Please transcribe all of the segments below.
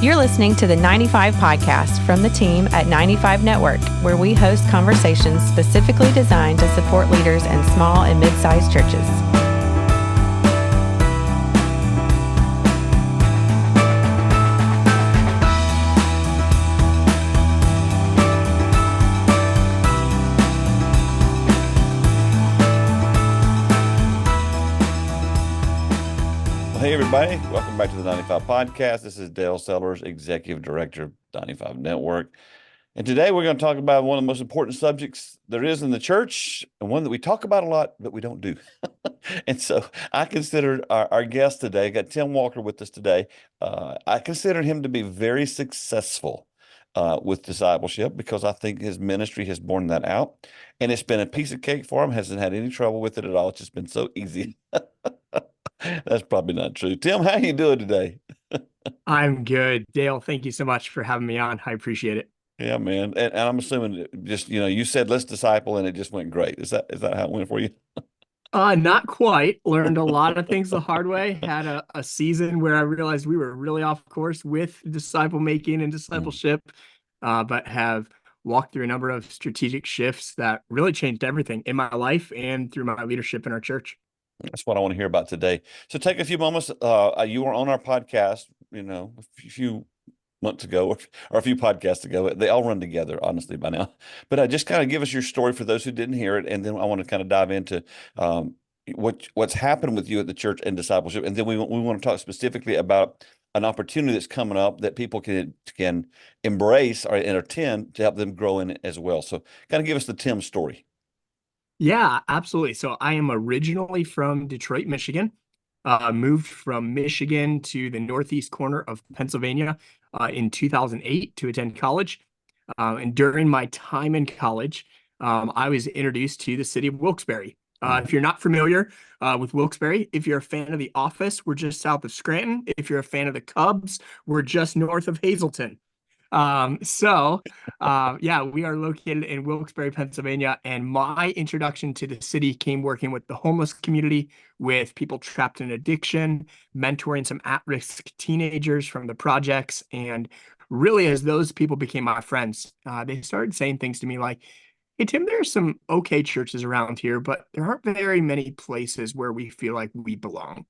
You're listening to the 95 Podcast from the team at 95 Network, where we host conversations specifically designed to support leaders in small and mid-sized churches. Hey, everybody. Welcome back to the 95 Podcast. This is Dale Sellers, Executive Director of 95 Network. And today we're going to talk about one of the most important subjects there is in the church, and one that we talk about a lot, but we don't do. And so I considered our guest today, got Tim Walker with us today. I consider him to be very successful with discipleship because I think his ministry has borne that out. And it's been a piece of cake for him, hasn't had any trouble with it at all. It's just been so easy. That's probably not true. Tim, how you doing today? I'm good. Dale, thank you so much for having me on. I appreciate it. Yeah, man. And I'm assuming just, you said let's disciple and it just went great. Is that how it went for you? Not quite. Learned a lot of things the hard way. Had a season where I realized we were really off course with disciple making and discipleship, but have walked through a number of strategic shifts that really changed everything in my life and through my leadership in our church. That's what I want to hear about today. So take a few moments. You were on our podcast, a few months ago or a few podcasts ago. They all run together, honestly, by now. But just kind of give us your story for those who didn't hear it, and then I want to kind of dive into what's happened with you at the church and discipleship, and then we want to talk specifically about an opportunity that's coming up that people can embrace or attend to help them grow in it as well. So kind of give us the Tim story. Yeah, absolutely. So I am originally from Detroit, Michigan. Moved from Michigan to the northeast corner of Pennsylvania in 2008 to attend college. And during my time in college, I was introduced to the city of Wilkes Barre. If you're not familiar with Wilkes Barre, if you're a fan of The Office, we're just south of Scranton. If you're a fan of the Cubs, we're just north of Hazleton. We are located in Wilkes-Barre, Pennsylvania, and my introduction to the city came working with the homeless community, with people trapped in addiction, mentoring some at-risk teenagers from the projects. And really, as those people became my friends, they started saying things to me like, "Hey, Tim, there's some okay churches around here, but there aren't very many places where we feel like we belong."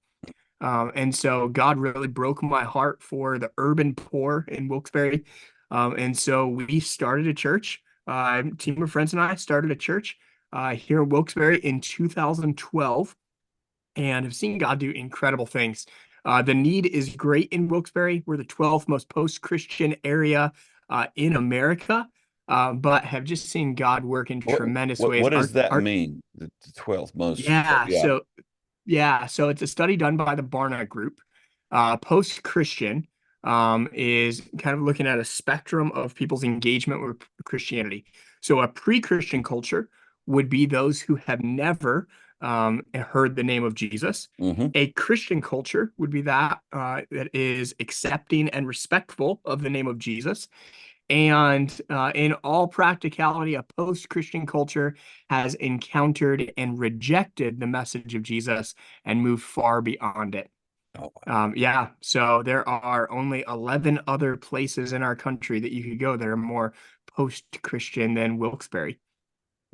And so God really broke my heart for the urban poor in Wilkes-Barre. And so we started a church. A team of friends and I started a church here in Wilkes-Barre in 2012, and have seen God do incredible things. The need is great in Wilkes-Barre. We're the 12th most post-Christian area in America, but have just seen God work in tremendous ways. What does that mean? The 12th most? So it's a study done by the Barna Group. Post-Christian is kind of looking at a spectrum of people's engagement with Christianity. So a pre-Christian culture would be those who have never heard the name of Jesus. Mm-hmm. A Christian culture would be that is accepting and respectful of the name of Jesus. And in all practicality, a post-Christian culture has encountered and rejected the message of Jesus and moved far beyond it. Oh, wow. So there are only 11 other places in our country that you could go that are more post-Christian than Wilkes-Barre.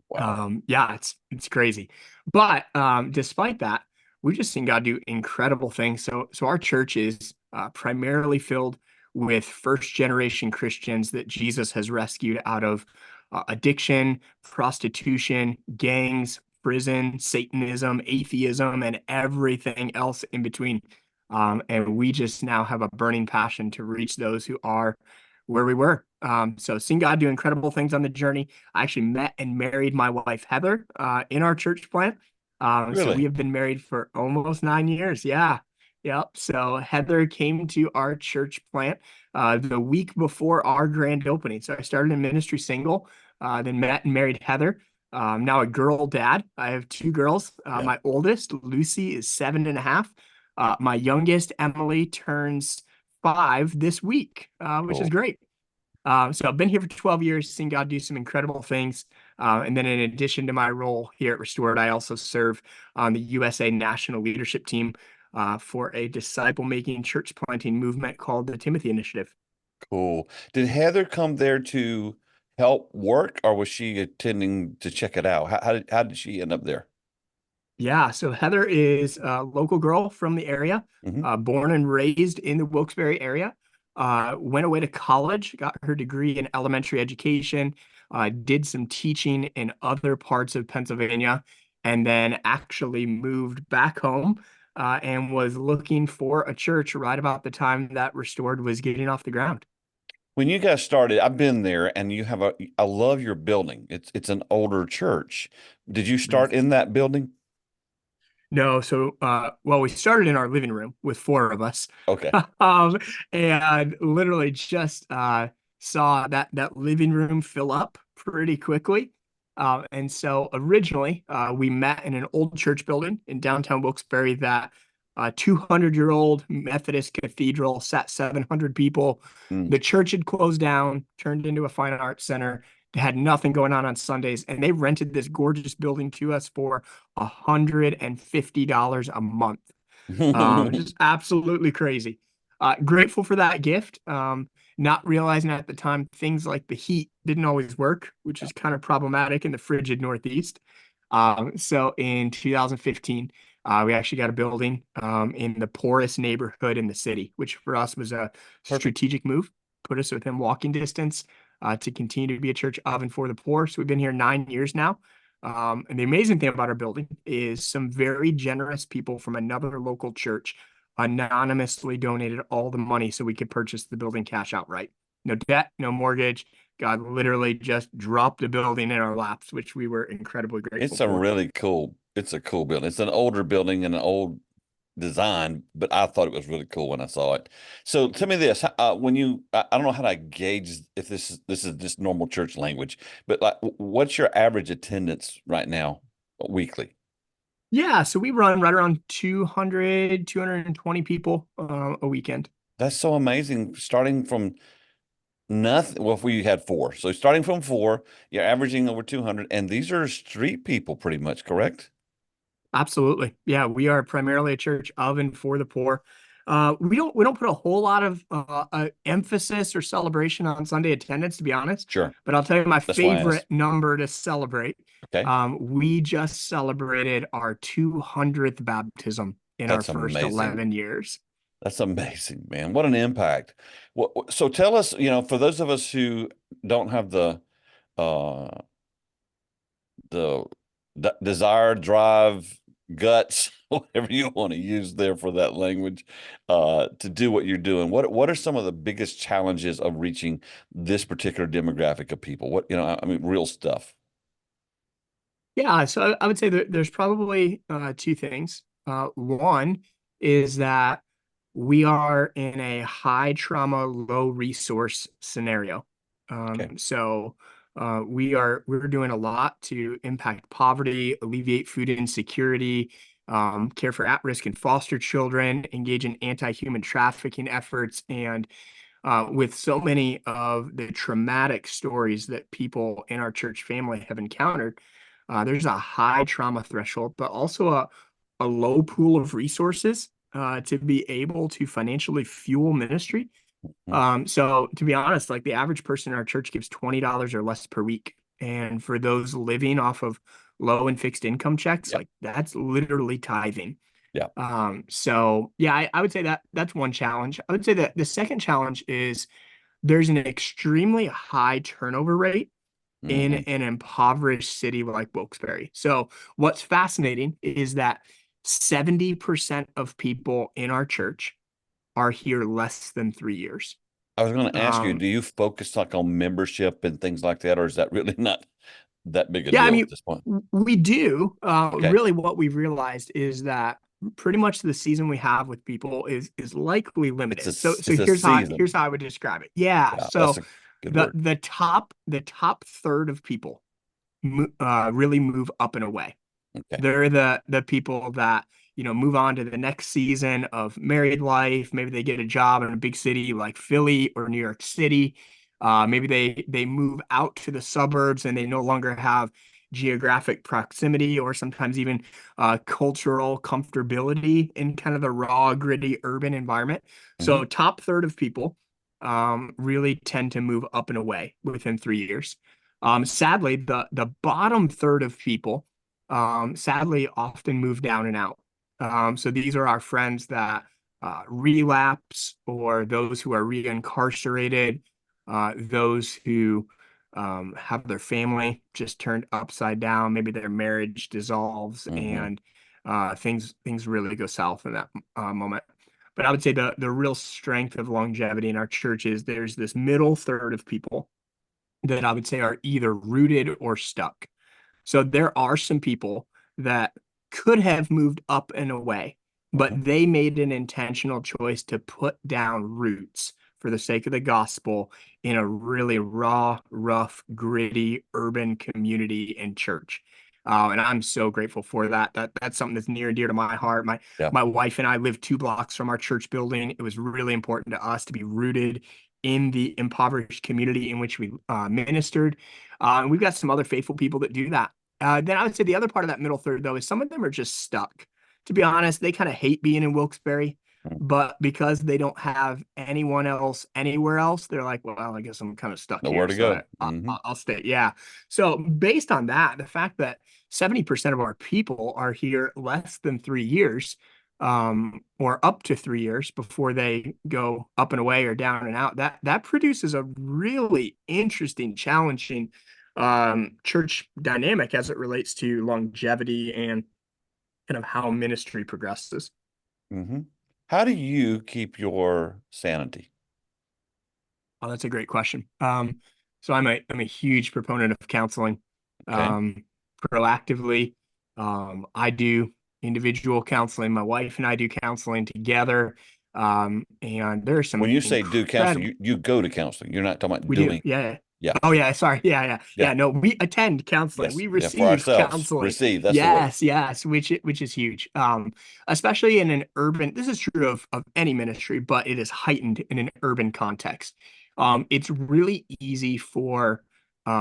Wow. It's crazy. But despite that, we've just seen God do incredible things. So our church is primarily filled with first-generation Christians that Jesus has rescued out of addiction, prostitution, gangs, prison, Satanism, atheism, and everything else in between. And we just now have a burning passion to reach those who are where we were. So seeing God do incredible things on the journey. I actually met and married my wife, Heather, in our church plant. Really? So we have been married for almost 9 years. Yeah. Yep. So Heather came to our church plant the week before our grand opening. So I started in ministry single, then met and married Heather. I'm now a girl dad. I have 2 girls. My oldest, Lucy, is 7.5. My youngest, Emily, turns 5 this week, which is great. So I've been here for 12 years, seen God do some incredible things. And then in addition to my role here at Restored, I also serve on the USA National Leadership Team for a disciple-making church planting movement called the Timothy Initiative. Cool. Did Heather come there to help work, or was she attending to check it out? How did she end up there? Yeah, so Heather is a local girl from the area, Hmm. born and raised in the Wilkes-Barre area. Went away to college, got her degree in elementary education, did some teaching in other parts of Pennsylvania, and then actually moved back home and was looking for a church right about the time that Restored was getting off the ground. When you guys started, I've been there, and I love your building. It's an older church. Did you start in that building? No, so well, we started in our living room with four of us, Okay. um, and literally just saw that living room fill up pretty quickly. And so originally, we met in an old church building in downtown Wilkes-Barre that 200-year-old Methodist cathedral sat 700 people. Mm. The church had closed down, turned into a fine arts center. They had nothing going on Sundays, and they rented this gorgeous building to us for $150 a month. Just absolutely crazy. Grateful for that gift. Not realizing at the time things like the heat didn't always work, which is kind of problematic in the frigid Northeast. So in 2015, we actually got a building in the poorest neighborhood in the city, which for us was a Perfect. strategic move, put us within walking distance to continue to be a church of and for the poor. So we've been here 9 years now. And the amazing thing about our building is some very generous people from another local church anonymously donated all the money so we could purchase the building cash outright. No debt, no mortgage. God literally just dropped the building in our laps, which we were incredibly grateful It's a for. really cool, it's a cool building. It's an older building and an old design, but I thought it was really cool when I saw it. So tell me this, I don't know how to gauge if this is just normal church language, but like, what's your average attendance right now weekly? Yeah, so we run right around 200, 220 people a weekend. That's so amazing. Starting from nothing. Well, if we had four, so starting from four, you're averaging over 200, and these are street people pretty much, correct? Absolutely. Yeah, we are primarily a church of and for the poor. We don't put a whole lot of emphasis or celebration on Sunday attendance, to be honest. Sure. But I'll tell you my That's why I favorite asked. number to celebrate. Okay. We just celebrated our 200th baptism in our That's first amazing. 11 years. That's amazing, man. What an impact. So tell us, for those of us who don't have uh the desire, drive, guts, whatever you want to use there for that language, to do what you're doing. What are some of the biggest challenges of reaching this particular demographic of people? I mean, real stuff. Yeah, so I would say that there's probably two things. One is that we are in a high trauma, low resource scenario. Okay. So we're doing a lot to impact poverty, alleviate food insecurity, care for at-risk and foster children, engage in anti-human trafficking efforts, and with so many of the traumatic stories that people in our church family have encountered, there's a high trauma threshold, but also a low pool of resources to be able to financially fuel ministry. Mhm. So to be honest, like the average person in our church gives $20 or less per week. And for those living off of low and fixed income checks, Yeah. like that's literally tithing. Yeah. So yeah, I would say that that's one challenge. I would say that the second challenge is there's an extremely high turnover rate in Hmm. an impoverished city like Wilkes-Barre. So what's fascinating is that 70% of people in our church are here less than 3 years. I was going to ask you, Um, do you focus like on membership and things like that, or is that really not that big a yeah, I deal mean, at this point? we do. Okay. Really, what we've realized is that pretty much the season we have with people is likely It's limited. a So it's a here's how season. I would describe it. Yeah. Yeah, that's So a good the word. the top the top third of people really move up and away. Okay. They're the people that, move on to the next season of married life. Maybe they get a job in a big city like Philly or New York City. Maybe they move out to the suburbs and they no longer have geographic proximity or sometimes even cultural comfortability in kind of the raw, gritty urban environment. Hmm. So top third of people really tend to move up and away within 3 years. Sadly, the bottom third of people, sadly, often move down and out. So these are our friends that relapse, or those who are reincarcerated, those who have their family just turned upside down. Maybe their marriage dissolves, and things really go south in that moment. But I would say the real strength of longevity in our church is there's this middle third of people that I would say are either rooted or stuck. So there are some people that could have moved up and away, but they made an intentional choice to put down roots for the sake of the gospel in a really raw, rough, gritty urban community and church. And I'm so grateful for that. That's something that's near and dear to my heart. My wife and I live 2 blocks from our church building. It was really important to us to be rooted in the impoverished community in which we ministered. And we've got some other faithful people that do that. Then I would say the other part of that middle third, though, is some of them are just stuck. To be honest, they kind of hate being in Wilkes-Barre, but because they don't have anyone else anywhere else, they're like, well, I guess I'm kind of stuck Nowhere here. to So go. I'll stay. Yeah. So based on that, the fact that 70% of our people are here less than 3 years, or up to 3 years before they go up and away or down and out, that produces a really interesting, challenging church dynamic as it relates to longevity and kind of how ministry progresses. How do you keep your sanity? Oh, that's a great question. So I'm a huge proponent of counseling. Proactively, I do individual counseling. My wife and I do counseling together. And there are some When you say do counseling, you go to counseling. You're not talking about We do, doing. yeah. Yeah. Oh, yeah. Sorry. Yeah. No, we attend counseling. Yes. We For receive ourselves. counseling. Receive. That's the word. Yes, which is huge. Especially in an urban. This is true of any ministry, but it is heightened in an urban context. It's really easy for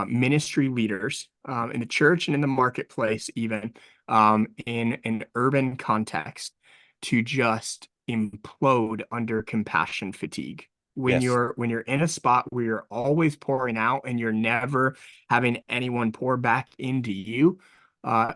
ministry leaders in the church and in the marketplace, even in an urban context, to just implode under compassion fatigue. When Yes. you're in a spot where you're always pouring out and you're never having anyone pour back into you,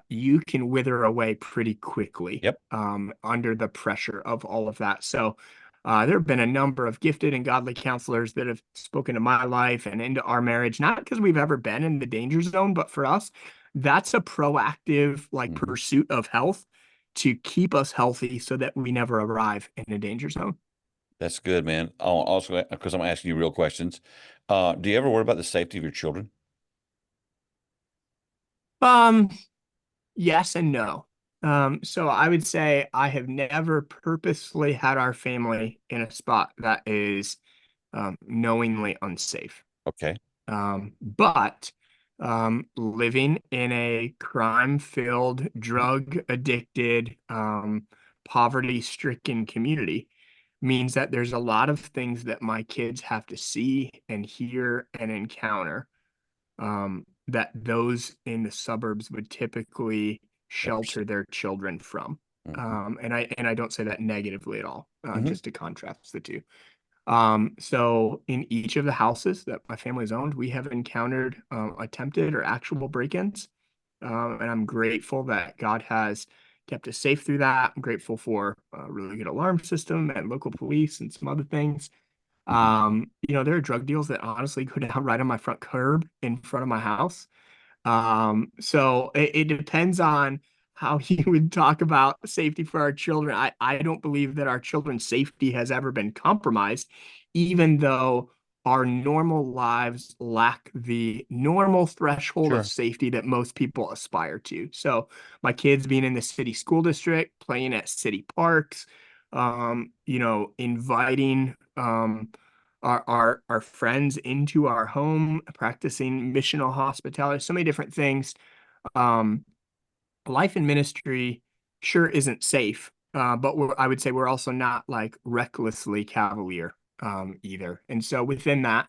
you can wither away pretty quickly under the pressure of all of that. So there have been a number of gifted and godly counselors that have spoken to my life and into our marriage, not because we've ever been in the danger zone, but for us, that's a proactive pursuit of health to keep us healthy so that we never arrive in a danger zone. That's good, man. Also, because I'm asking you real questions. Do you ever worry about the safety of your children? Yes and no. So I would say I have never purposely had our family in a spot that is knowingly unsafe. Okay. But living in a crime-filled, drug-addicted, poverty-stricken community means that there's a lot of things that my kids have to see and hear and encounter that those in the suburbs would typically shelter their children from. And I don't say that negatively at all, just to contrast the two. So in each of the houses that my family's owned, we have encountered attempted or actual break-ins. And I'm grateful that God has kept us safe through that. I'm grateful for a really good alarm system and local police and some other things. There are drug deals that honestly go down right on my front curb in front of my house. So it depends on how you would talk about safety for our children. I don't believe that our children's safety has ever been compromised, even though our normal lives lack the normal threshold of safety that most people aspire to. So my kids being in the city school district, playing at city parks, inviting our friends into our home, practicing missional hospitality, so many different things. Life in ministry sure isn't safe, but I would say we're also not like recklessly cavalier either. And so within that,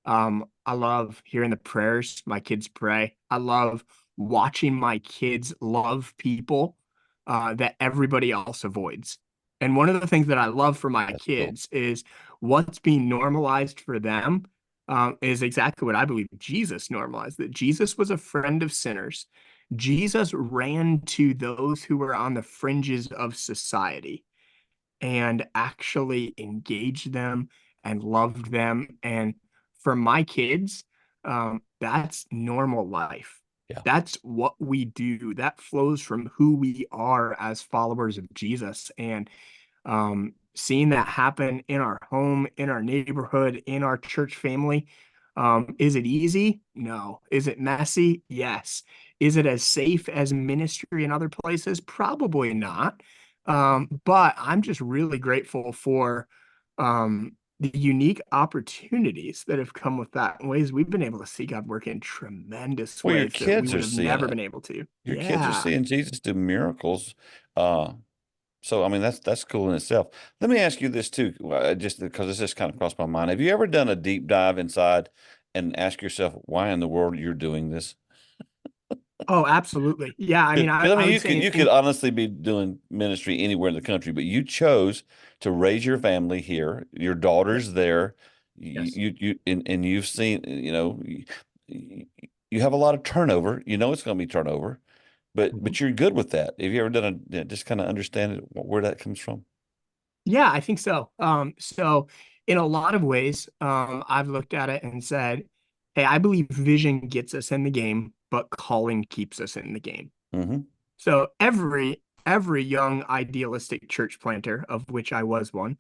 I love hearing the prayers my kids pray. I love watching my kids love people that everybody else avoids. And one of the things that I love for my That's cool. kids is what's being normalized for them is exactly what I believe Jesus normalized, that Jesus was a friend of sinners. Jesus ran to those who were on the fringes of society and actually engaged them and loved them. And for my kids, that's normal life. Yeah. That's what we do. That flows from who we are as followers of Jesus. And seeing that happen in our home, in our neighborhood, in our church family. Is it easy? No. Is it messy? Yes. Is it as safe as ministry in other places? Probably not. But I'm just really grateful for the unique opportunities that have come with that in ways we've been able to see God work in tremendous Well, your ways that we kids would are have seeing never it. been able to. Your kids are Yeah. seeing Jesus do miracles. So I mean that's cool in itself. Let me ask you this too, just because this just kind of crossed my mind. Have you ever done a deep dive inside and ask yourself why in the world you're doing this? Oh, absolutely. Yeah. I mean, Because I I mean, would say you could honestly be doing ministry anywhere in the country, but you chose to raise your family here. Your daughter's yes, there. yes. And you've seen, you, you have a lot of turnover. You know it's going to be turnover, Mhm. but you're good with that. Have you ever done just kind of understand it, where that comes from? Yeah, I think so. So in a lot of ways, I've looked at it and said, hey, I believe vision gets us in the game, but calling keeps us in the game. Hmm. So every young idealistic church planter, of which I was one,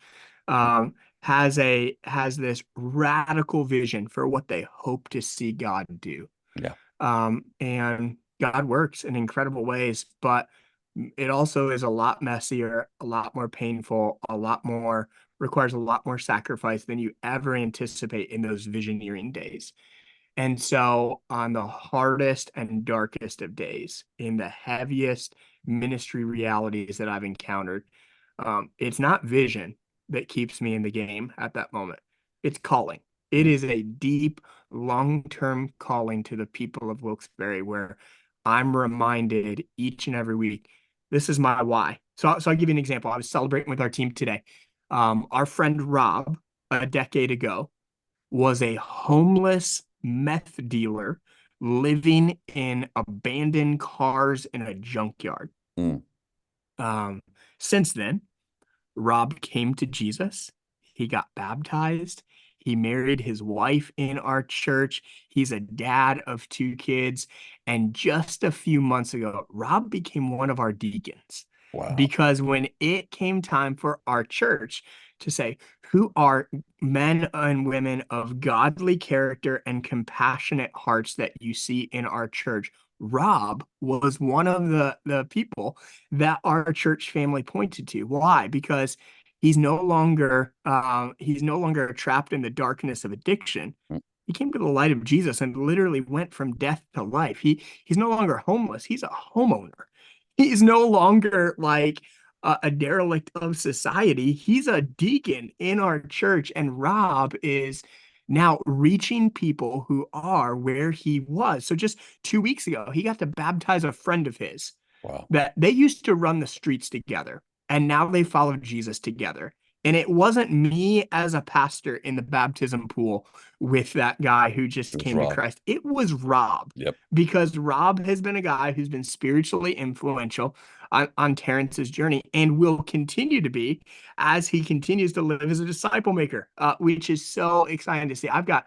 has this radical vision for what they hope to see God do. Yeah. And God works in incredible ways, but it also is a lot messier, a lot more painful, a lot more requires a lot more sacrifice than you ever anticipate in those visioneering days. And so, on the hardest and darkest of days, in the heaviest ministry realities that I've encountered, it's not vision that keeps me in the game at that moment. It's calling. It Mm. is a deep, long-term calling to the people of Wilkes-Barre where I'm reminded each and every week, this is my why. So I'll give you an example. I was celebrating with our team today. Our friend Rob, a decade ago, was a homeless meth dealer living in abandoned cars in a junkyard. Mm. Um, since then, Rob came to Jesus. He got baptized. He married his wife in our church. He's a dad of two kids. And just a few months ago, Rob became one of our deacons Wow. because when it came time for our church to say, who are men and women of godly character and compassionate hearts that you see in our church, Rob was one of the people that our church family pointed to. Why? Because he's no longer trapped in the darkness of addiction. Mm. He came to the light of Jesus and literally went from death to life. He's no longer homeless. He's a homeowner. He's no longer like a derelict of society. He's a deacon in our church, and Rob is now reaching people who are where he was. So just 2 weeks ago, he got to baptize a friend of his Wow. that they used to run the streets together, and now they follow Jesus together. And it wasn't me as a pastor in the baptism pool with that guy who It just was came to Rob. Christ. It was Rob, Yep. because Rob has been a guy who's been spiritually influential on Terrence's journey and will continue to be as he continues to live as a disciple maker, which is so exciting to see. I've got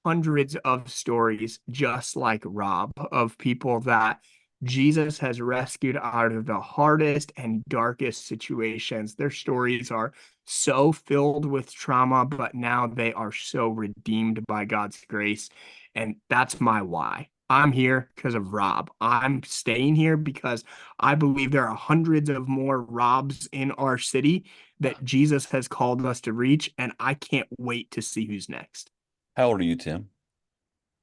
hundreds of stories just like Rob of people that Jesus has rescued out of the hardest and darkest situations. Their stories are so filled with trauma, but now they are so redeemed by God's grace. And that's my why. I'm here because of Rob. I'm staying here because I believe there are hundreds of more Robs in our city that Jesus has called us to reach. And I can't wait to see who's next. How old are you, Tim?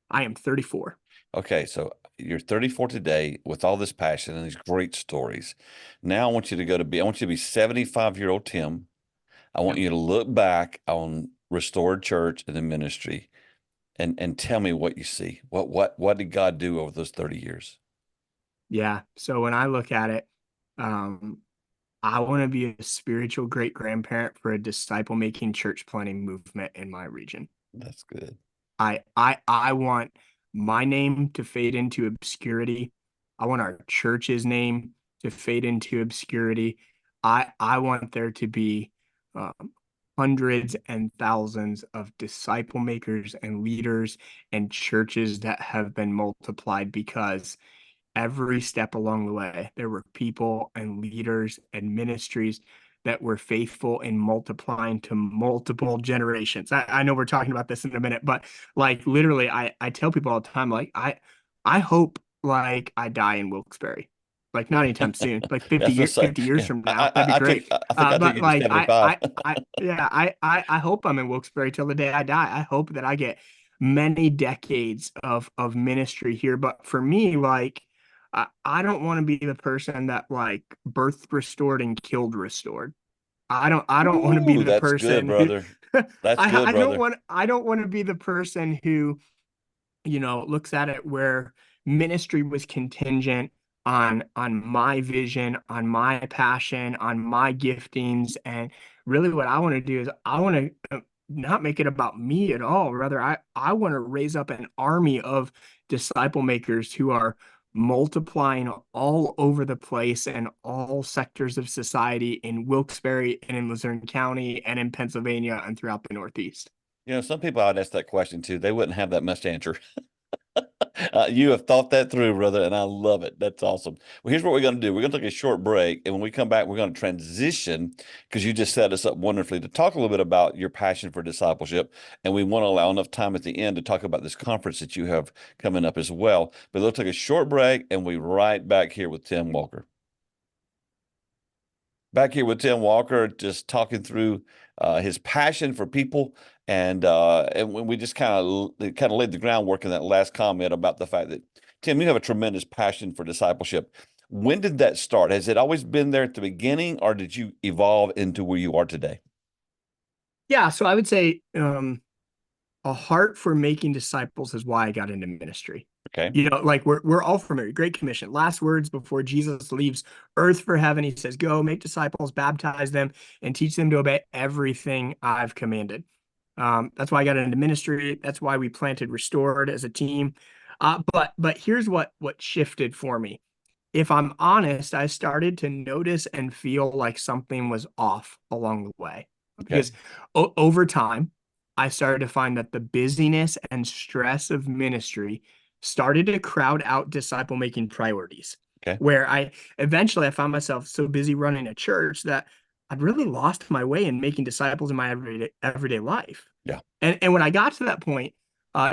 I am 34. Okay, so you're 34 today with all this passion and these great stories. Now I want you to I want you to be 75-year-old Tim. I want Yep. you to look back on Restored Church and the ministry and tell me what you see. What did God do over those 30 years? Yeah. So when I look at it, um, I want to be a spiritual great grandparent for a disciple making church planting movement in my region. That's good. I want my name to fade into obscurity. I want our church's name to fade into obscurity. I want there to be um, hundreds and thousands of disciple makers and leaders and churches that have been multiplied because every step along the way, there were people and leaders and ministries that were faithful in multiplying to multiple generations. I know we're talking about this in a minute, but like literally, I tell people all the time, like I hope like I die in Wilkes-Barre. Like not anytime soon, like Yeah, I was gonna say, 50 years yeah, from now, that'd be great. I think I took But you to like 75. yeah, I hope I'm in Wilkes-Barre till the day I die. I hope that I get many decades of ministry here. But for me, like I don't want to be the person that like birthed restored and killed restored. I don't want to be Ooh, the that's good, person who brother. That's good, brother. I don't want to be the person who, looks at it where ministry was contingent on my vision, on my passion, on my giftings. And really what I want to do is I want to not make it about me at all. Rather, I want to raise up an army of disciple makers who are multiplying all over the place and all sectors of society in Wilkes-Barre and in Luzerne County and in Pennsylvania and throughout the Northeast. Some people I'd ask that question to, they wouldn't have that much answer. You have thought that through, brother, and I love it. That's awesome. Well, here's what we're going to do. We're going to take a short break, and when we come back, we're going to transition because you just set us up wonderfully to talk a little bit about your passion for discipleship, and we want to allow enough time at the end to talk about this conference that you have coming up as well. But we'll take a short break, and we'll be right back here with Tim Walker. Back here with Tim Walker, just talking through his passion for people, and when we just kind of laid the groundwork in that last comment about the fact that Tim, you have a tremendous passion for discipleship. When did that start? Has it always been there at the beginning, or did you evolve into where you are today? Yeah, so I would say a heart for making disciples is why I got into ministry. Okay. Like we're all familiar. Great Commission. Last words before Jesus leaves earth for heaven. He says, "Go make disciples, baptize them, and teach them to obey everything I've commanded." That's why I got into ministry. That's why we planted Restored as a team. But here's what shifted for me. If I'm honest, I started to notice and feel like something was off along the way Okay. because over time, I started to find that the busyness and stress of ministry started to crowd out disciple making priorities. Okay. Where I found myself so busy running a church that I'd really lost my way in making disciples in my everyday life. Yeah. And when I got to that point,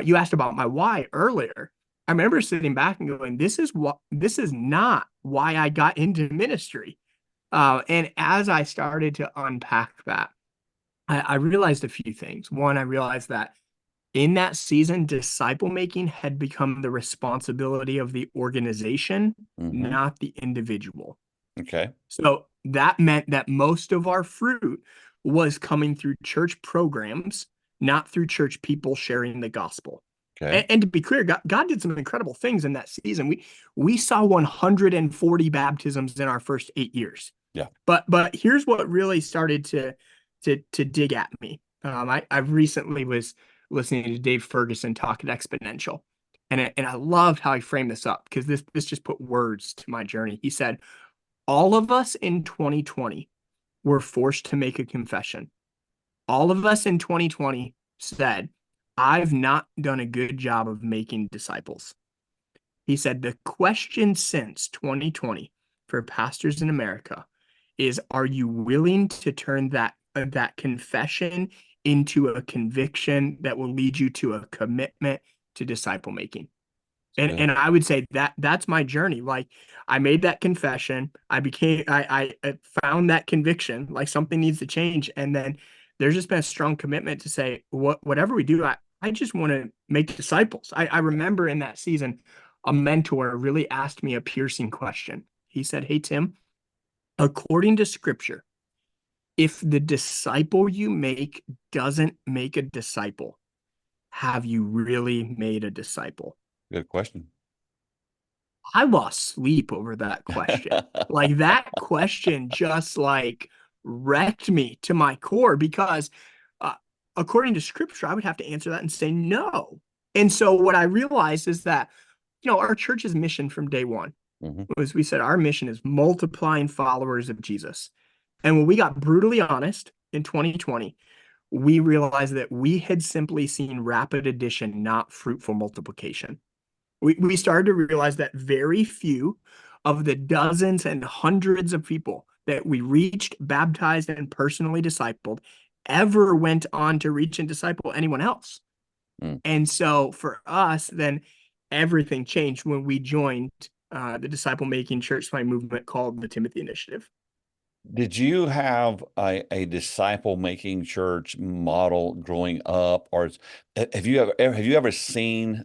you asked about my why earlier. I remember sitting back and going, this is not why I got into ministry. And as I started to unpack that, I realized a few things. One, I realized that in that season, disciple making had become the responsibility of the organization, Mm-hmm. not the individual. Okay. So that meant that most of our fruit was coming through church programs, not through church people sharing the gospel. Okay. And to be clear, God did some incredible things in that season. We saw 140 baptisms in our first 8 years. Yeah. But here's what really started to dig at me. I recently was listening to Dave Ferguson talk at Exponential, and I loved how he framed this up because this just put words to my journey. He said, all of us in 2020 were forced to make a confession. All of us in 2020 said, I've not done a good job of making disciples. He said, the question since 2020 for pastors in America is, are you willing to turn that confession into a conviction that will lead you to a commitment to disciple making? And I would say that's my journey. Like I made that confession. I found that conviction, like something needs to change. And then there's just been a strong commitment to say, whatever we do, I just want to make disciples. I remember in that season, a mentor really asked me a piercing question. He said, hey, Tim, according to scripture, if the disciple you make doesn't make a disciple, have you really made a disciple? Good question. I lost sleep over that question. Like that question just like wrecked me to my core because uh, according to scripture, I would have to answer that and say no. And so what I realized is that, our church's mission from day one Mhm. was we said our mission is multiplying followers of Jesus. And when we got brutally honest in 2020, we realized that we had simply seen rapid addition, not fruitful multiplication. We started to realize that very few of the dozens and hundreds of people that we reached, baptized, and personally discipled ever went on to reach and disciple anyone else. Mm. And so for us, then everything changed when we joined the disciple making church planting movement called the Timothy Initiative. Did you have a disciple making church model growing up, or have you ever seen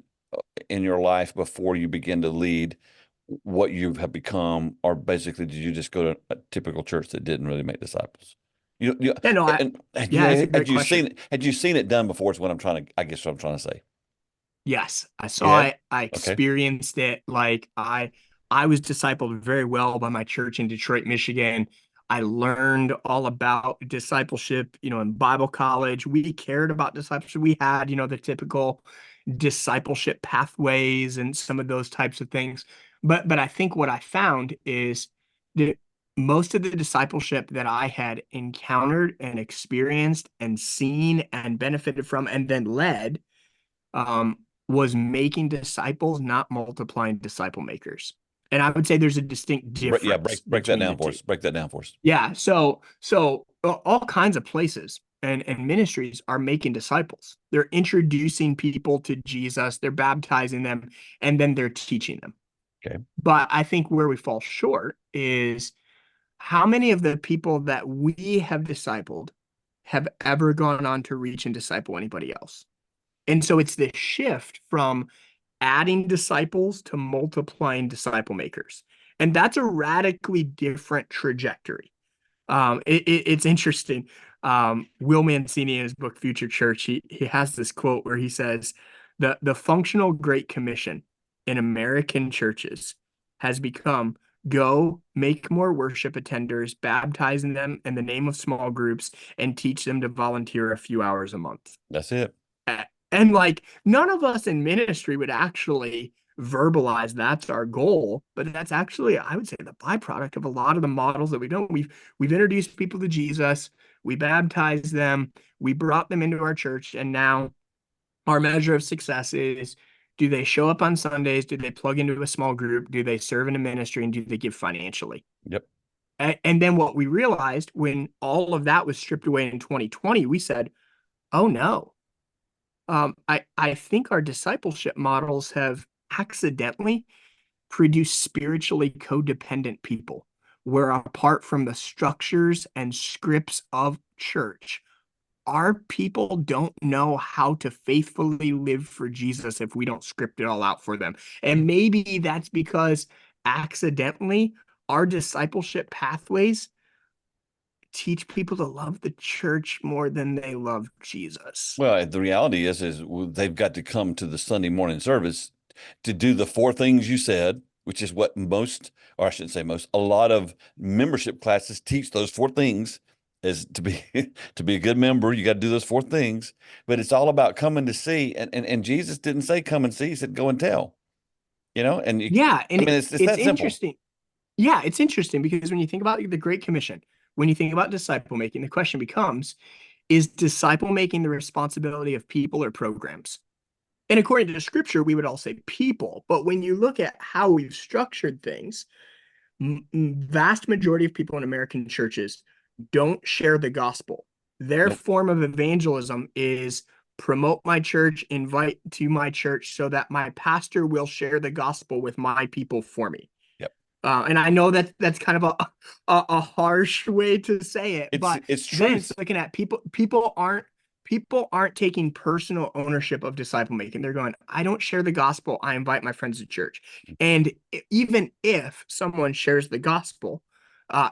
in your life before you begin to lead what you have become, or basically did you just go to a typical church that didn't really make disciples? Yeah, no, And yeah, it's a great question. had you seen it done before? Is what I guess what I'm trying to say. Yes, I saw Yeah. it. I Okay. experienced it. Like I was discipled very well by my church in Detroit, Michigan. I learned all about discipleship, in Bible college. We cared about discipleship. We had, the typical discipleship pathways and some of those types of things. But I think what I found is that most of the discipleship that I had encountered and experienced and seen and benefited from and then led um, was making disciples, not multiplying disciple makers. And I would say there's a distinct Yeah, difference break that between down the for two. us. Break that down for us. Yeah. So all kinds of places and ministries are making disciples. They're introducing people to Jesus, they're baptizing them, and then they're teaching them. Okay. But I think where we fall short is how many of the people that we have discipled have ever gone on to reach and disciple anybody else? And so it's this shift from adding disciples to multiplying disciple makers. And that's a radically different trajectory. It's interesting. Will Mancini in his book Future Church, he has this quote where he says, the functional Great Commission in American churches has become go make more worship attenders, baptizing them in the name of small groups, and teach them to volunteer a few hours a month. That's it. And like none of us in ministry would actually verbalize that's our goal, but that's actually, I would say, the byproduct of a lot of the models that we've done. We've introduced people to Jesus, we baptized them, we brought them into our church, and now our measure of success is, do they show up on Sundays? Do they plug into a small group? Do they serve in a ministry? And do they give financially? Yep. And then what we realized when all of that was stripped away in 2020, we said, oh no. I think our discipleship models have accidentally produced spiritually codependent people, where apart from the structures and scripts of church, our people don't know how to faithfully live for Jesus if we don't script it all out for them. And maybe that's because accidentally our discipleship pathways teach people to love the church more than they love Jesus. Well, the reality is they've got to come to the Sunday morning service to do the four things you said, which is what most, or I shouldn't say most, a lot of membership classes teach those four things. Is to be to be a good member, you got to do those four things. But it's all about coming to see, and Jesus didn't say come and see; he said go and tell. And Yeah, and I mean it's it's that simple. interesting. Yeah, it's interesting because when you think about the Great Commission, when you think about disciple making, the question becomes, is disciple making the responsibility of people or programs? And according to the scripture, we would all say people. But when you look at how we've structured things, vast majority of people in American churches don't share the gospel. Their Nope. form of evangelism is promote my church, invite to my church so that my pastor will share the gospel with my people for me. Yep. And I know that that's kind of a harsh way to say it, but It's then truth. it's looking at people aren't taking personal ownership of disciple making. They're going, I don't share the gospel, I invite my friends to church. And even if someone shares the gospel,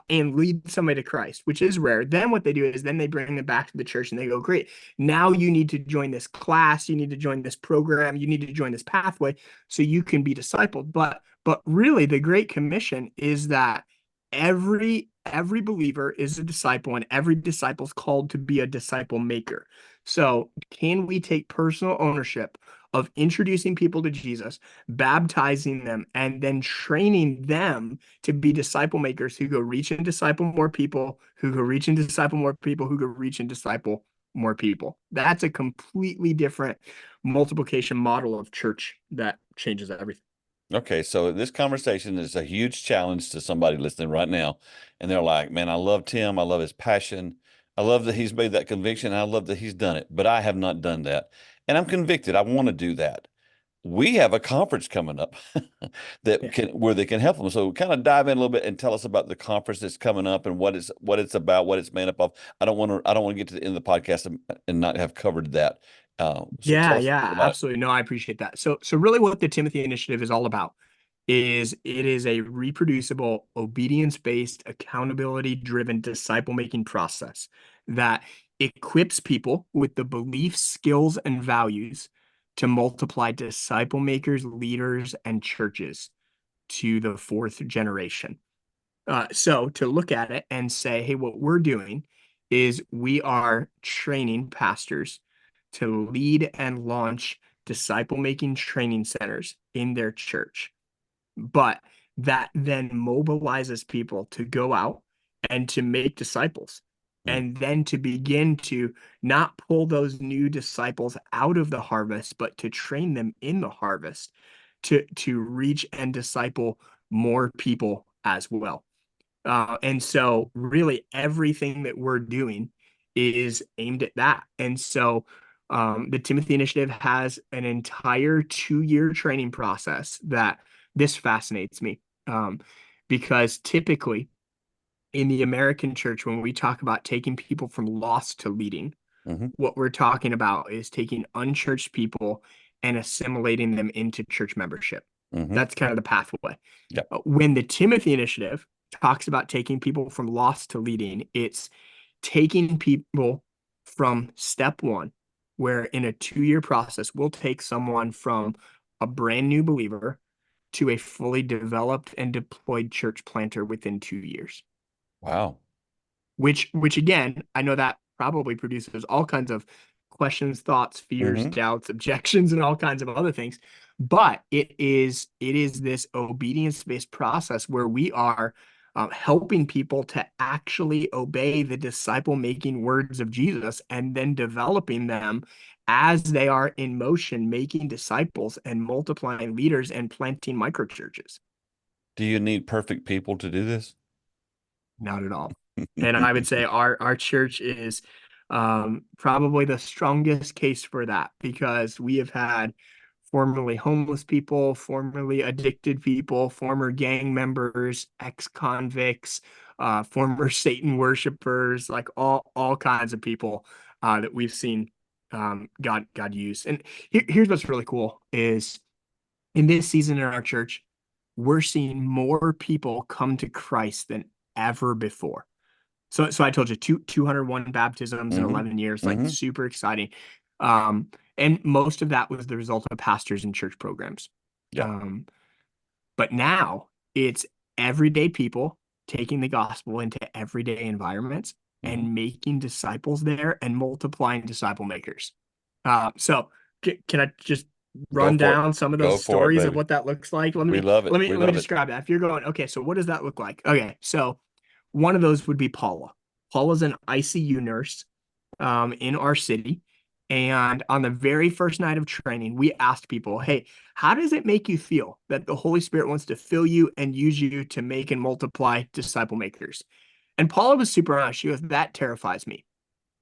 and lead somebody to Christ, which is rare. Then what they do is then they bring them back to the church and they go, great, now you need to join this class, you need to join this program, you need to join this pathway so you can be discipled. But really the Great Commission is that every believer is a disciple, and every disciple is called to be a disciple maker. So can we take personal ownership of introducing people to Jesus, baptizing them, and then training them to be disciple makers who go reach and disciple more people, who go reach and disciple more people, who go reach and disciple more people? That's a completely different multiplication model of church that changes everything. Okay, so this conversation is a huge challenge to somebody listening right now. And they're like, man, I love Tim. I love his passion. I love that he's made that conviction. I love that he's done it, but I have not done that. And I'm convicted. I want to do that. We have a conference coming up where they can help them. So kind of dive in a little bit and tell us about the conference that's coming up and what it's about, what it's made up of. I don't want to get to the end of the podcast and not have covered that. So Yeah, absolutely. No, I appreciate that. So really what the Timothy Initiative is all about is it is a reproducible, obedience-based, accountability-driven disciple-making process that equips people with the beliefs, skills, and values to multiply disciple makers, leaders, and churches to the fourth generation. So to look at it and say, hey, what we're doing is we are training pastors to lead and launch disciple-making training centers in their church. But that then mobilizes people to go out and to make disciples, and then to begin to not pull those new disciples out of the harvest, but to train them in the harvest to reach and disciple more people as well. And so really everything that we're doing is aimed at that. And so the Timothy Initiative has an entire 2-year training process that this fascinates me, because typically in the American church, when we talk about taking people from lost to leading, what we're talking about is taking unchurched people and assimilating them into church membership. That's kind of the pathway. Yep. When the Timothy Initiative talks about taking people from lost to leading, it's taking people from step one, where in a 2-year process, we'll take someone from a brand new believer to a fully developed and deployed church planter within 2 years. Wow. Which again, I know that probably produces all kinds of questions, thoughts, fears, doubts, objections, and all kinds of other things. But it is this obedience-based process where we are helping people to actually obey the disciple-making words of Jesus, and then developing them as they are in motion, making disciples and multiplying leaders and planting microchurches. Do you need perfect people to do this? Not at all. And I would say our church is probably the strongest case for that, because we have had formerly homeless people, formerly addicted people, former gang members, ex-convicts, former Satan worshipers, like all kinds of people that we've seen God use. And here's what's really cool is in this season in our church, we're seeing more people come to Christ than ever before. So I told you 201 baptisms in 11 years, like super exciting. And most of that was the result of pastors and church programs. Yeah. But now it's everyday people taking the gospel into everyday environments and making disciples there and multiplying disciple makers. So can I just run down some of those stories of what that looks like? Let me describe that. If you're going, okay, so what does that look like? Okay, so one of those would be Paula. Paula's an ICU nurse in our city. And on the very first night of training, we asked people, hey, how does it make you feel that the Holy Spirit wants to fill you and use you to make and multiply disciple makers? And Paula was super honest. She goes, that terrifies me,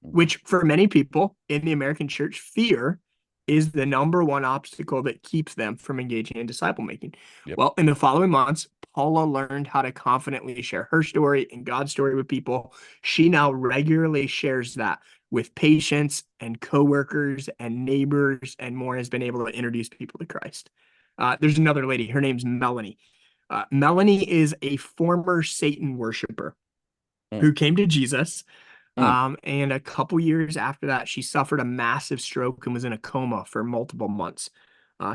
which for many people in the American church, fear is the number one obstacle that keeps them from engaging in disciple making. Yep. Well, in the following months, Paula learned how to confidently share her story and God's story with people. She now regularly shares that with patients and coworkers and neighbors and more, has been able to introduce people to Christ. There's another lady, her name's Melanie. Melanie is a former Satan worshiper Mm, who came to Jesus. mm. And a couple years after that, she suffered a massive stroke and was in a coma for multiple months.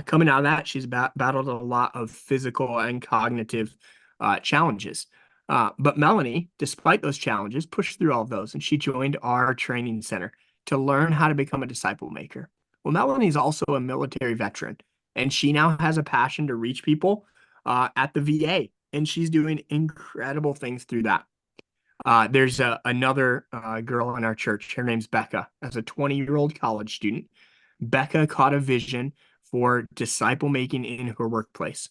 Coming out of that, she's battled a lot of physical and cognitive challenges. But Melanie, despite those challenges, pushed through all of those, and she joined our training center to learn how to become a disciple maker. Well, Melanie is also a military veteran, and she now has a passion to reach people at the VA, and she's doing incredible things through that. There's another girl in our church. Her name's Becca. As a 20-year-old college student, Becca caught a vision for disciple making in her workplace.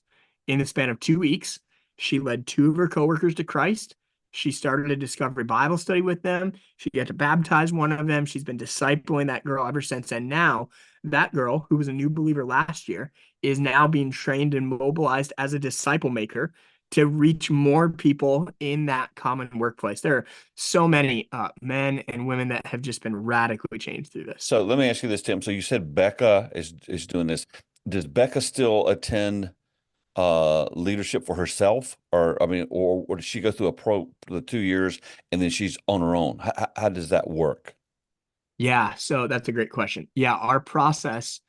In the span of 2 weeks, she led two of her coworkers to Christ. She started a discovery Bible study with them. She got to baptize one of them. She's been discipling that girl ever since. And now that girl, who was a new believer last year, is now being trained and mobilized as a disciple maker to reach more people in that common workplace. There are so many men and women that have just been radically changed through this. So let me ask you this, Tim. So you said Becca is doing this. Does Becca still attend leadership for herself, or I mean, or does she go through the 2 years and then she's on her own? How does that work? Yeah, so that's a great question. Yeah, our process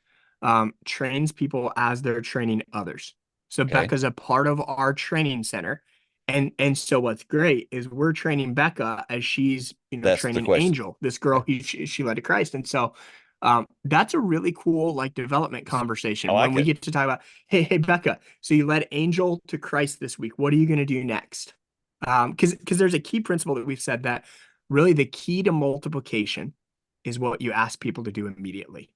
trains people as they're training others. So Okay, Becca's a part of our training center. And so what's great is we're training Becca as she's, that's the training question. Angel, this girl who she led to Christ. And so that's a really cool like development I conversation when like we it. get to talk about, hey Becca, so you led Angel to Christ this week. What are you going to do next? Because there's a key principle that we've said that really the key to multiplication is what you ask people to do immediately.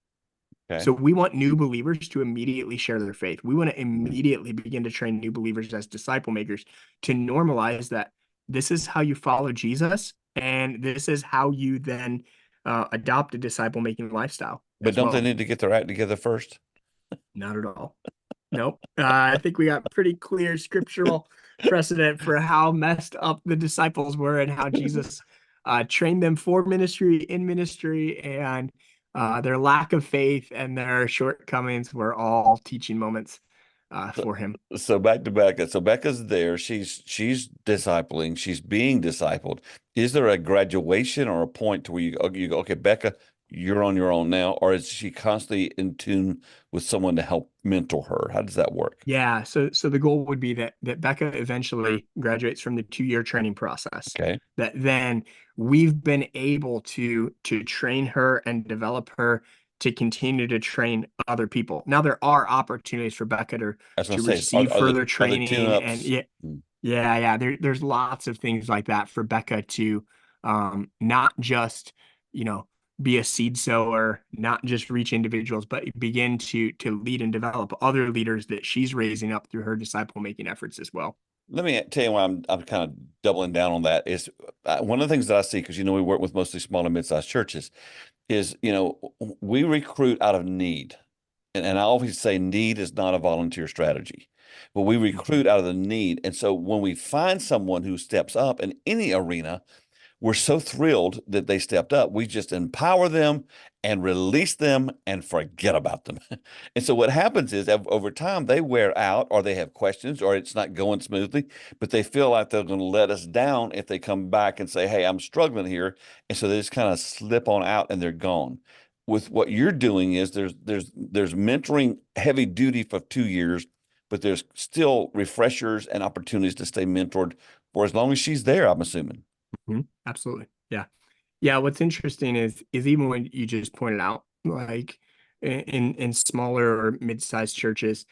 Okay, So we want new believers to immediately share their faith. We want to immediately begin to train new believers as disciple makers to normalize that this is how you follow Jesus, and this is how you then adopt a disciple making lifestyle but as don't they well. need to get their act together first? Not at all. Nope. I think we got pretty clear scriptural precedent for how messed up the disciples were and how Jesus trained them for ministry, in ministry, and their lack of faith and their shortcomings were all teaching moments So, for him. so back to Becca. So Becca's there. She's discipling. She's being discipled. Is there a graduation or a point to where you go, okay, Becca, you're on your own now, or is she constantly in tune with someone to help mentor her? How does that work? Yeah, so the goal would be that Becca eventually graduates from the 2-year training process. Okay, That then we've been able to train her and develop her to continue to train other people. Now there are opportunities for Becca I was gonna to say, receive further are the tune training, and ups? yeah, Mm. yeah. There's lots of things like that for Becca to not just, be a seed sower, not just reach individuals, but begin to lead and develop other leaders that she's raising up through her disciple making efforts as well. Let me tell you why I'm kind of doubling down on that is one of the things that I see because we work with mostly small and mid-sized churches is we recruit out of need. And I always say need is not a volunteer strategy, but we Mhm. recruit out of the need. And so when we find someone who steps up in any arena, we're so thrilled that they stepped up. We just empower them and release them and forget about them. And so what happens is over time they wear out or they have questions or it's not going smoothly, but they feel like they're going to let us down if they come back and say, "Hey, I'm struggling here." And so they just kind of slip on out and they're gone. With what you're doing is there's mentoring heavy duty for 2 years, but there's still refreshers and opportunities to stay mentored for as long as she's there, I'm assuming. Absolutely. Yeah. Yeah. What's interesting is even when you just pointed out, like in smaller or mid-sized churches,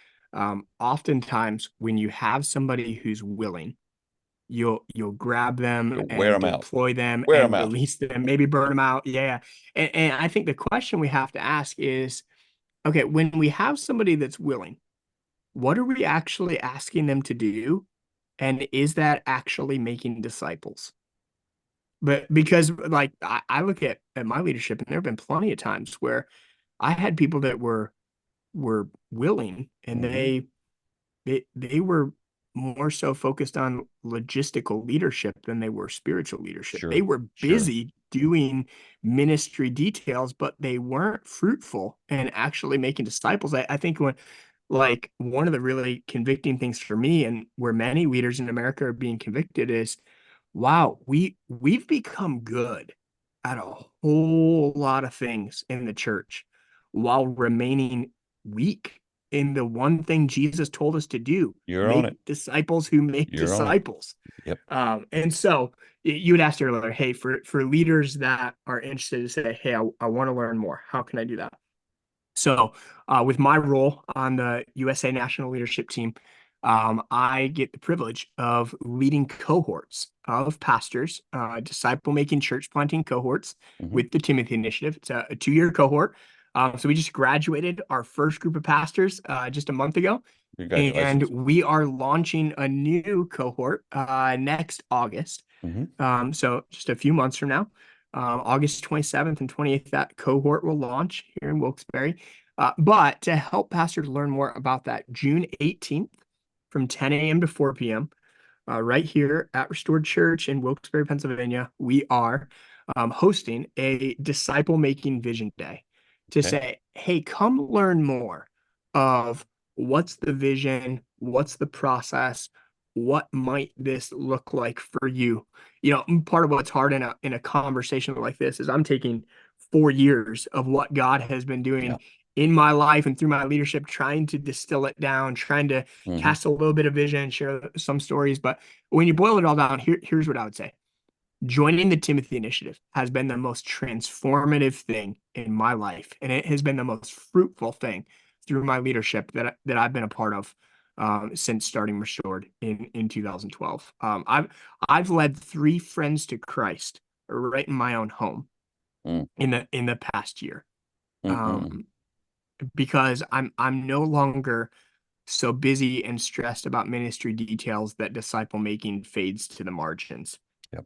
oftentimes when you have somebody who's willing, you'll grab them You'll wear and them out. deploy them Wear them and out. release them, maybe burn them out. Yeah. And I think the question we have to ask is, okay, when we have somebody that's willing, what are we actually asking them to do? And is that actually making disciples? But because like I look at my leadership, and there have been plenty of times where I had people that were willing, and Hmm. they were more so focused on logistical leadership than they were spiritual leadership. They Sure. were Sure. busy doing ministry details, but they weren't fruitful and actually making disciples. I think like one of the really convicting things for me, and where many leaders in America are being convicted, is wow, we've become good at a whole lot of things in the church while remaining weak in the one thing Jesus told us to do: You're on make it. disciples who make You're on it. disciples. Yep. And so you had asked earlier, hey, for leaders that are interested to say, hey, I want to learn more, how can I do that? So, with my role on the USA National Leadership Team, I get the privilege of leading cohorts of pastors, disciple making church planting cohorts Mm-hmm. with the Timothy Initiative. It's a 2-year cohort. So, we just graduated our first group of pastors just a month ago. And Congratulations. we are launching a new cohort next August. Mm-hmm. So, just a few months from now. August 27th and 28th, that cohort will launch here in Wilkes-Barre. But to help pastors learn more about that, June 18th from 10 a.m. to 4 p.m., right here at Restored Church in Wilkes-Barre, Pennsylvania, we are hosting a disciple making vision day to Okay. say, hey, come learn more of what's the vision, what's the process, what might this look like for you. Part of what's hard in a conversation like this is I'm taking 4 years of what God has been Yeah. doing in my life and through my leadership, trying to distill it down, trying to Mm-hmm. cast a little bit of vision, share some stories. But when you boil it all down, here's what I would say. Joining the Timothy Initiative has been the most transformative thing in my life, and it has been the most fruitful thing through my leadership that I've been a part of since starting Restored in 2012. I've led 3 friends to Christ right in my own home Mm. in the past year, Mm-mm. because I'm no longer so busy and stressed about ministry details that disciple making fades to the margins. Yep.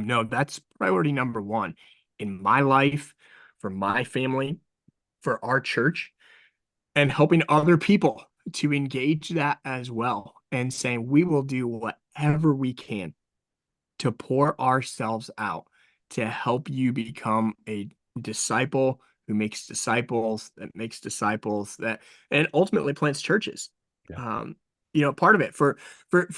No, that's priority number 1 in my life, for my family, for our church, and helping other people to engage that as well, and saying we will do whatever we can to pour ourselves out to help you become a disciple who makes disciples, that makes disciples, that and ultimately plants churches. Yeah. Part of it for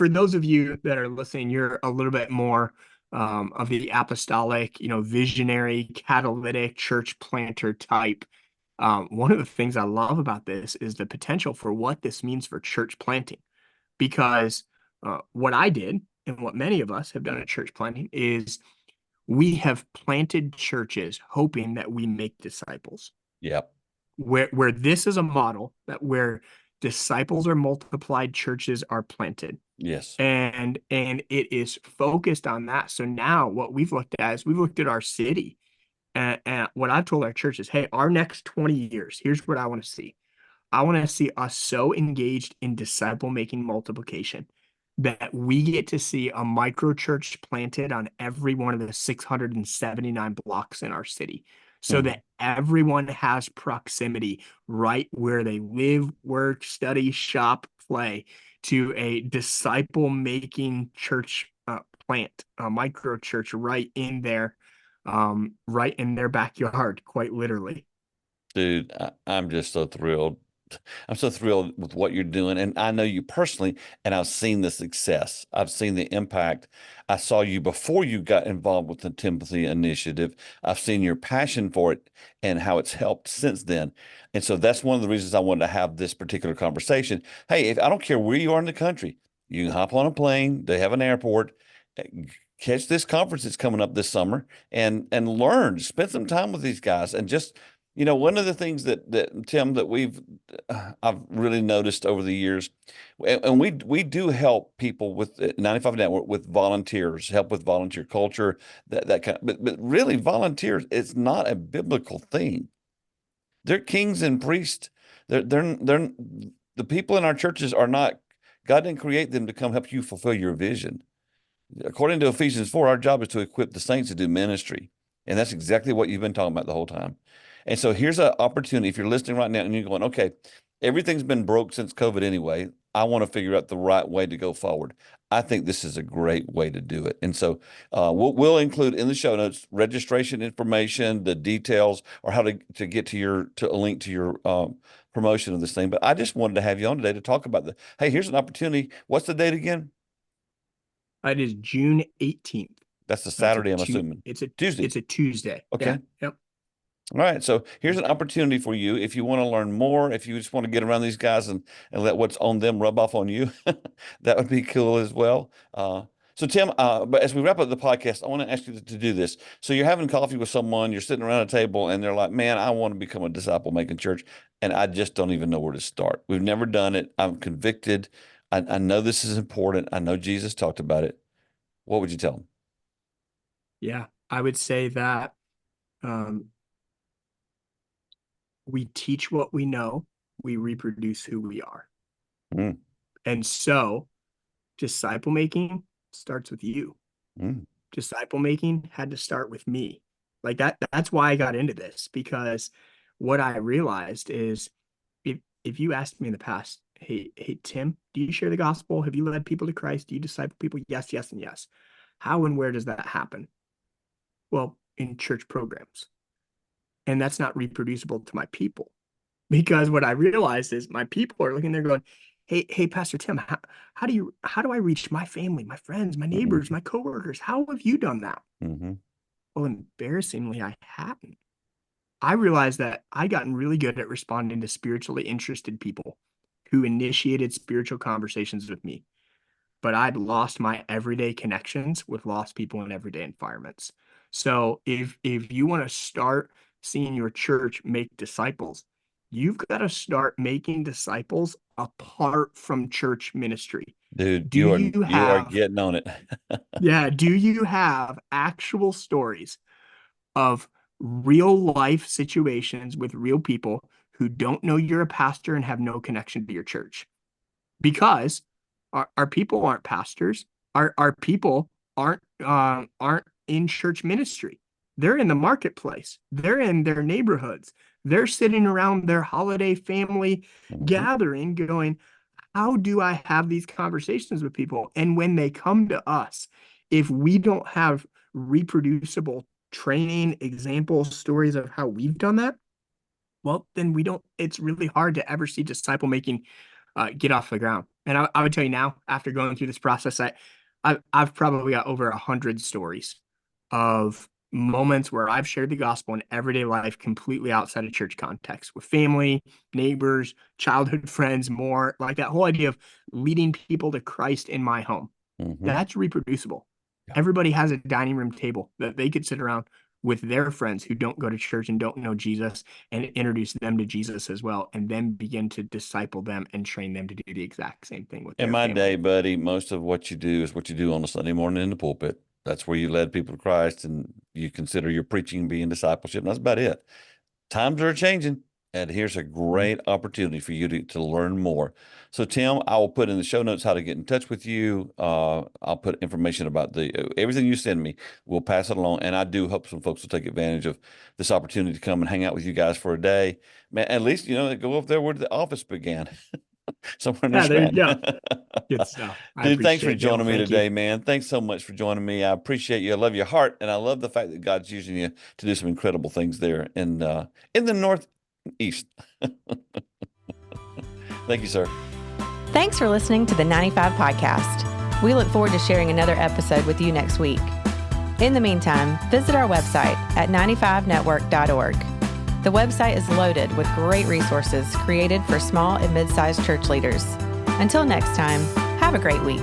those of you that are listening, you're a little bit more of the apostolic, visionary, catalytic church planter type. One of the things I love about this is the potential for what this means for church planting, because what I did and what many of us have done at church planting is we have planted churches hoping that we make disciples. Yep. Where this is a model that where disciples are multiplied, churches are planted. Yes. And it is focused on that. So now what we've looked at is we've looked at our city, and what I've told our church is, hey, our next 20 years, here's what I want to see. I want to see us so engaged in disciple making multiplication that we get to see a micro church planted on every one of the 679 blocks in our city, so Mm-hmm. that everyone has proximity right where they live, work, study, shop, play, to a disciple making church plant, a micro church right in their backyard, quite literally. Dude, I'm just so thrilled. I'm so thrilled with what you're doing. And I know you personally, and I've seen the success. I've seen the impact. I saw you before you got involved with the Timothy Initiative. I've seen your passion for it and how it's helped since then. And so that's one of the reasons I wanted to have this particular conversation. Hey, if I don't care where you are in the country, you can hop on a plane. They have an airport. Catch this conference that's coming up this summer and learn, spend some time with these guys, and just one of the things that Tim, that I've really noticed over the years, and we do help people with 95 Network with volunteers, help with volunteer culture, that kind of, but really volunteers, it's not a biblical thing. They're kings and priests. They're the people in our churches are not. God didn't create them to come help you fulfill your vision. According to Ephesians 4, our job is to equip the saints to do ministry. And that's exactly what you've been talking about the whole time. And so here's an opportunity. If you're listening right now and you're going, okay, everything's been broke since COVID anyway. I want to figure out the right way to go forward. I think this is a great way to do it. And so we'll include in the show notes registration information, the details, or how to get to a link to your promotion of this thing. But I just wanted to have you on today to talk about hey, here's an opportunity. What's the date again? It is June 18th. That's a Saturday, I'm assuming. It's a Tuesday. It's a Tuesday. Okay. Yeah. Yep. All right. So here's an opportunity for you. If you want to learn more, if you just want to get around these guys and let what's on them rub off on you, that would be cool as well. So Tim, but as we wrap up the podcast, I want to ask you to do this. So you're having coffee with someone, you're sitting around a table and they're like, man, I want to become a disciple making church. And I just don't even know where to start. We've never done it. I'm convicted. I know this is important. I know Jesus talked about it. What would you tell them? Yeah, I would say that we teach what we know, we reproduce who we are. Mm. And so disciple making starts with you. Mm. Disciple making had to start with me. Like that's why I got into this, because what I realized is if you asked me in the past, hey, Tim, do you share the gospel? Have you led people to Christ? Do you disciple people? Yes, yes, and yes. How and where does that happen? Well, in church programs. And that's not reproducible to my people, because what I realized is my people are looking there going, hey, Pastor Tim, how do I reach my family, my friends, my neighbors, my coworkers? How have you done that? Mm-hmm. Well, embarrassingly, I hadn't. I realized that I'd gotten really good at responding to spiritually interested people who initiated spiritual conversations with me. But I'd lost my everyday connections with lost people in everyday environments. So if you want to start seeing your church make disciples, you've got to start making disciples apart from church ministry. Dude, you are getting on it. Yeah. Do you have actual stories of real life situations with real people who don't know you're a pastor and have no connection to your church? Because our people aren't pastors. Our people aren't in church ministry. They're in the marketplace. They're in their neighborhoods. They're sitting around their holiday family gathering going, how do I have these conversations with people? And when they come to us, if we don't have reproducible training, examples, stories of how we've done that, well, then it's really hard to ever see disciple making get off the ground. And I would tell you now, after going through this process, I've probably got over 100 stories of moments where I've shared the gospel in everyday life completely outside of church context with family, neighbors, childhood friends, more like that whole idea of leading people to Christ in my home. Mm-hmm. That's reproducible. Yeah. Everybody has a dining room table that they could sit around with their friends who don't go to church and don't know Jesus and introduce them to Jesus as well, and then begin to disciple them and train them to do the exact same thing with their In my family. day, buddy, most of what you do is what you do on a Sunday morning in the pulpit. That's where you led people to Christ and you consider your preaching being discipleship. And that's about it. Times are changing, and here's a great opportunity for you to learn more. So, Tim, I will put in the show notes how to get in touch with you. I'll put information about everything you send me. We'll pass it along. And I do hope some folks will take advantage of this opportunity to come and hang out with you guys for a day. Man, at least, go up there where the office began. Somewhere in there you go. Good stuff. Dude, thanks for joining me today, man. Thanks so much for joining me. I appreciate you. I love your heart, and I love the fact that God's using you to do some incredible things there in the Northeast. Thank you, sir. Thanks for listening to the 95 Podcast. We look forward to sharing another episode with you next week. In the meantime, visit our website at 95network.org. The website is loaded with great resources created for small and mid-sized church leaders. Until next time, have a great week.